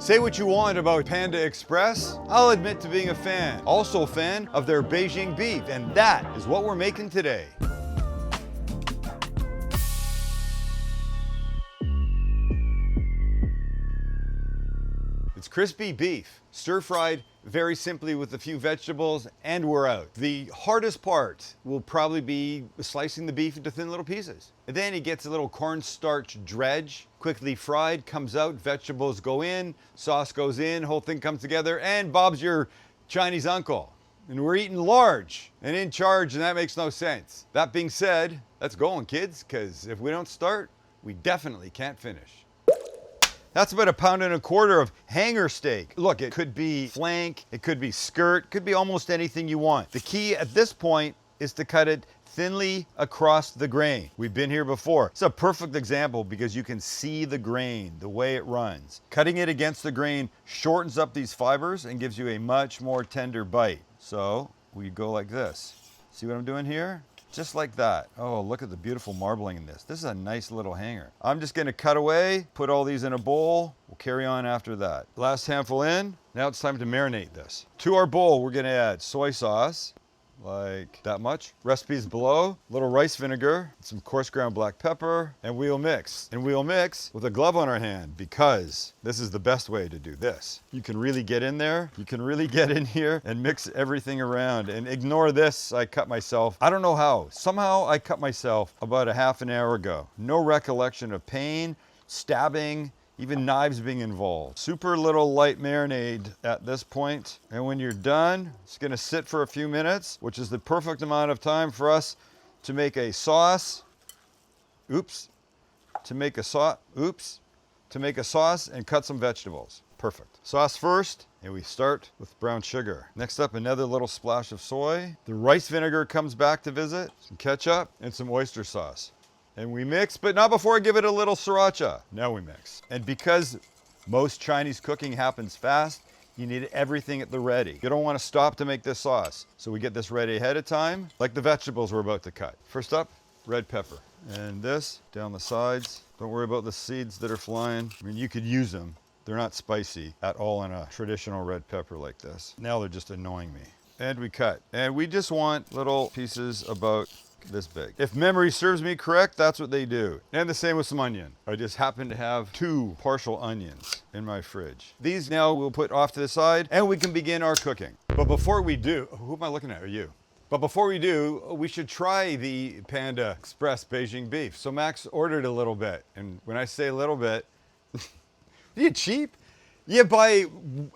Say what you want about Panda Express, I'll admit to being a fan. Also a fan of their Beijing Beef, and that is what we're making today. It's crispy beef, stir-fried very simply with a few vegetables, and we're out. The hardest part will probably be slicing the beef into thin little pieces. And then it gets a little cornstarch dredge, quickly fried, comes out, vegetables go in, sauce goes in, whole thing comes together, and Bob's your Chinese uncle. And we're eating large and in charge, and that makes no sense. That being said, let's go on, kids, because if we don't start, we definitely can't finish. That's about 1.25 pounds of hanger steak. Look, it could be flank, it could be skirt, could be almost anything you want. The key at this point is to cut it thinly across the grain. We've been here before. It's a perfect example because you can see the grain, the way it runs. Cutting it against the grain shortens up these fibers and gives you a much more tender bite. So we go like this. See what I'm doing here? Just like that. Oh, look at the beautiful marbling in this. This is a nice little hanger. I'm just gonna cut away, put all these in a bowl. We'll carry on after that. Last handful in. Now it's time to marinate this. To our bowl, we're gonna add soy sauce, like that much. Recipes below, a little rice vinegar, some coarse ground black pepper, and we'll mix. And we'll mix with a glove on our hand because this is the best way to do this. You can really get in there, you can really get in here and mix everything around. And ignore this, I cut myself. I don't know how. Somehow I cut myself about a half an hour ago. No recollection of pain, stabbing, even knives being involved. Super little light marinade at this point. And when you're done, it's gonna sit for a few minutes, which is the perfect amount of time for us to make a sauce. Oops. To make a sauce. Oops. To make a sauce and cut some vegetables. Perfect. Sauce first, and we start with brown sugar. Next up, another little splash of soy. The rice vinegar comes back to visit, some ketchup, and some oyster sauce. And we mix, but not before I give it a little sriracha. Now we mix. And because most Chinese cooking happens fast, you need everything at the ready. You don't want to stop to make this sauce. So we get this ready ahead of time, like the vegetables we're about to cut. First up, red pepper. And this down the sides. Don't worry about the seeds that are flying. I mean, you could use them. They're not spicy at all in a traditional red pepper like this. Now they're just annoying me. And we cut. And we just want little pieces about this big. If memory serves me correct, that's what they do. And the same with some onion. I just happen to have 2 partial onions in my fridge. These now we'll put off to the side and we can begin our cooking. But before we do, who am I looking at? Are you? But before we do, we should try the Panda Express Beijing Beef. So Max ordered a little bit. And when I say a little bit, are you cheap? You buy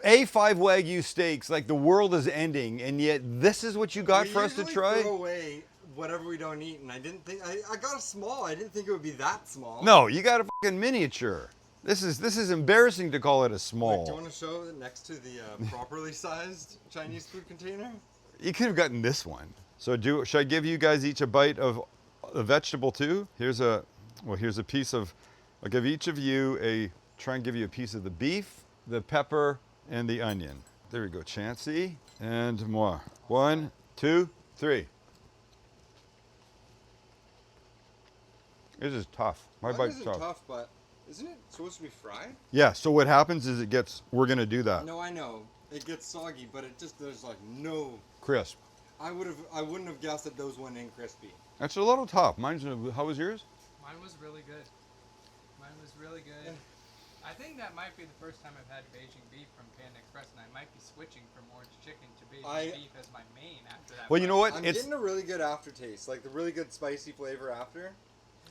A5 Wagyu steaks like the world is ending, and yet this is what you got for us to try? Throw away whatever we don't eat, and I didn't think I got a small. I didn't think it would be that small. No, you got a fucking miniature. This is embarrassing to call it a small. Wait, do you want to show it next to the properly sized Chinese food container? You could have gotten this one. So should I give you guys each a bite of a vegetable too? Here's a piece of. I'll give each of you try and give you a piece of the beef, the pepper, and the onion. There we go, Chancey and moi. 1, 2, 3. This is tough. My bite's tough. But isn't it supposed to be fried? Yeah, so what happens is we're gonna do that. No, I know. It gets soggy, but there's like no crisp. I wouldn't have guessed that those went in crispy. That's a little tough. How was yours? Mine was really good. Yeah. I think that might be the first time I've had Beijing beef from Panda Express, and I might be switching from orange chicken to Beijing beef as my main after that. Well, you know what? I'm getting a really good aftertaste, like the really good spicy flavor after.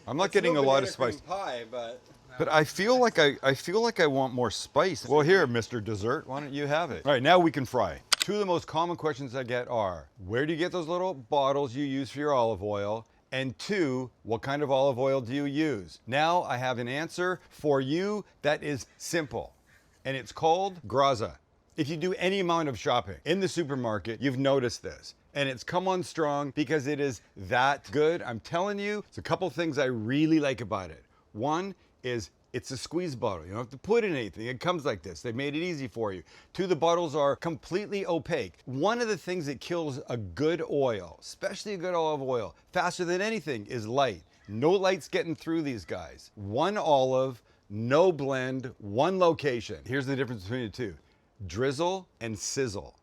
I'm not getting a lot of spice. Pie, but I feel like I want more spice. Well, here, Mr. Dessert, why don't you have it? All right, now we can fry. 2 of the most common questions I get are, where do you get those little bottles you use for your olive oil? And 2, what kind of olive oil do you use? Now I have an answer for you that is simple, and it's called Graza. If you do any amount of shopping in the supermarket, you've noticed this. And it's come on strong because it is that good. I'm telling you, it's a couple things I really like about it. One is it's a squeeze bottle. You don't have to put in anything. It comes like this. They made it easy for you. 2, the bottles are completely opaque. One of the things that kills a good oil, especially a good olive oil, faster than anything is light. No light's getting through these guys. 1 olive, no blend, one location. Here's the difference between the two: drizzle and sizzle.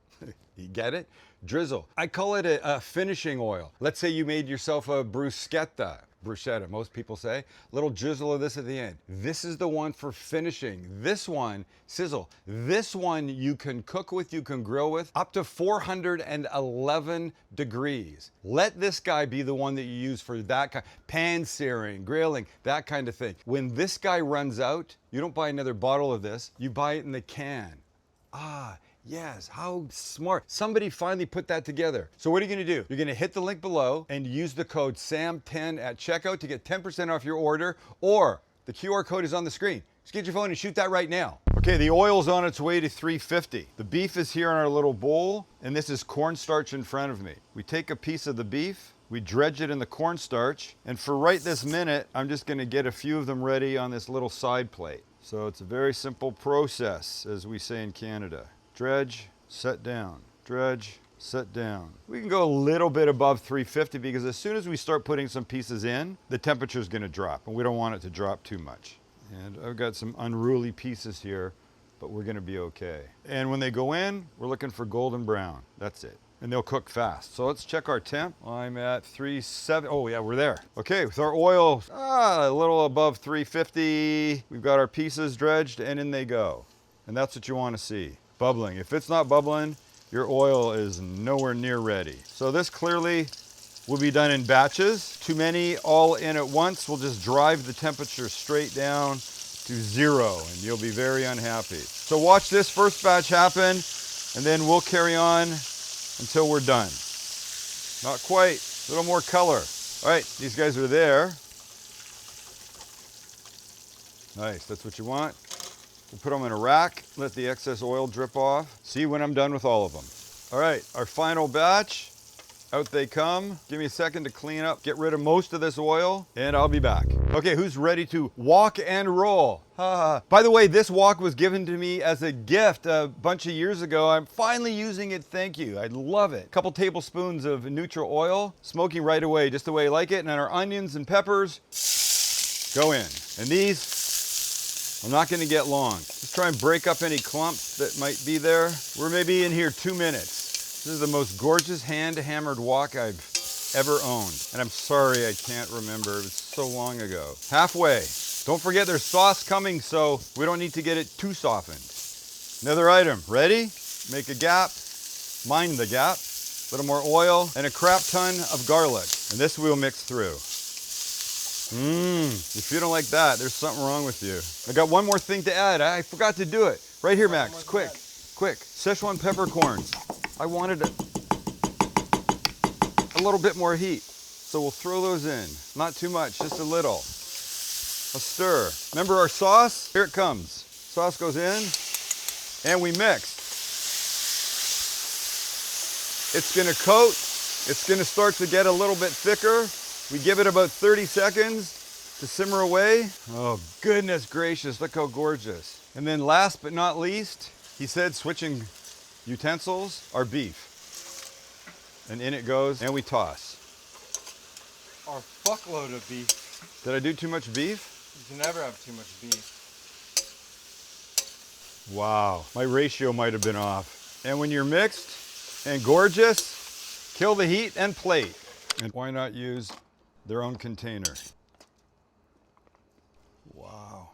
You get it? Drizzle. I call it a finishing oil. Let's say you made yourself a bruschetta. Bruschetta, most people say. Little drizzle of this at the end. This is the one for finishing. This one, sizzle. This one you can cook with, you can grill with, up to 411 degrees. Let this guy be the one that you use for that kind, pan searing, grilling, that kind of thing. When this guy runs out, you don't buy another bottle of this, you buy it in the can. Yes, how smart. Somebody finally put that together. So what are you gonna do? You're gonna hit the link below and use the code SAM10 at checkout to get 10% off your order, or the QR code is on the screen. Just get your phone and shoot that right now. Okay, the oil's on its way to 350. The beef is here in our little bowl, and this is cornstarch in front of me. We take a piece of the beef, we dredge it in the cornstarch, and for right this minute, I'm just gonna get a few of them ready on this little side plate. So it's a very simple process, as we say in Canada. Dredge, set down, dredge, set down. We can go a little bit above 350 because as soon as we start putting some pieces in, the temperature is going to drop, and we don't want it to drop too much. And I've got some unruly pieces here, but we're going to be okay. And when they go in, we're looking for golden brown. That's it. And they'll cook fast. So let's check our temp. I'm at 370. Oh yeah, we're there. Okay, with our oil a little above 350, we've got our pieces dredged, and in they go. And that's what you want to see. Bubbling. If it's not bubbling, your oil is nowhere near ready. So this clearly will be done in batches. Too many all in at once will just drive the temperature straight down to 0, and you'll be very unhappy. So watch this first batch happen, and then we'll carry on until we're done. Not quite, a little more color. All right, these guys are there. Nice, that's what you want. We'll put them in a rack, let the excess oil drip off. See when I'm done with all of them. All right, our final batch, out they come. Give me a second to clean up, get rid of most of this oil, and I'll be back. Okay, who's ready to walk and roll? By the way, this wok was given to me as a gift a bunch of years ago. I'm finally using it, thank you. I love it. A couple tablespoons of neutral oil, smoking right away, just the way I like it. And then our onions and peppers go in. And these, I'm not gonna get long. Just try and break up any clumps that might be there. We're maybe in here 2 minutes. This is the most gorgeous hand-hammered wok I've ever owned. And I'm sorry I can't remember, it was so long ago. Halfway. Don't forget there's sauce coming, so we don't need to get it too softened. Another item, ready? Make a gap, mind the gap, a little more oil, and a crap ton of garlic. And this we'll mix through. If you don't like that, there's something wrong with you. I got one more thing to add. I forgot to do it. Right here, Max, quick. Szechuan peppercorns. I wanted a little bit more heat. So we'll throw those in. Not too much, just a little. A stir. Remember our sauce? Here it comes. Sauce goes in, and we mix. It's gonna coat. It's gonna start to get a little bit thicker. We give it about 30 seconds to simmer away. Oh, goodness gracious, look how gorgeous. And then last but not least, he said switching utensils, our beef. And in it goes, and we toss. Our fuckload of beef. Did I do too much beef? You can never have too much beef. Wow, my ratio might have been off. And when you're mixed and gorgeous, kill the heat and plate. And why not use their own container? Wow.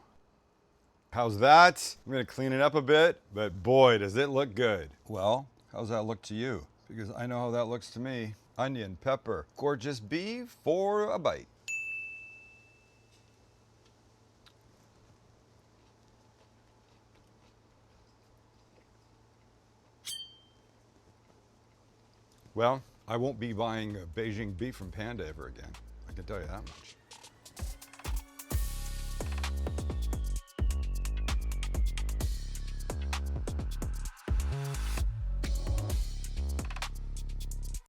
How's that? I'm gonna clean it up a bit, but boy, does it look good. Well, how's that look to you? Because I know how that looks to me. Onion, pepper, gorgeous beef for a bite. Well, I won't be buying Beijing beef from Panda ever again. I can tell you that much.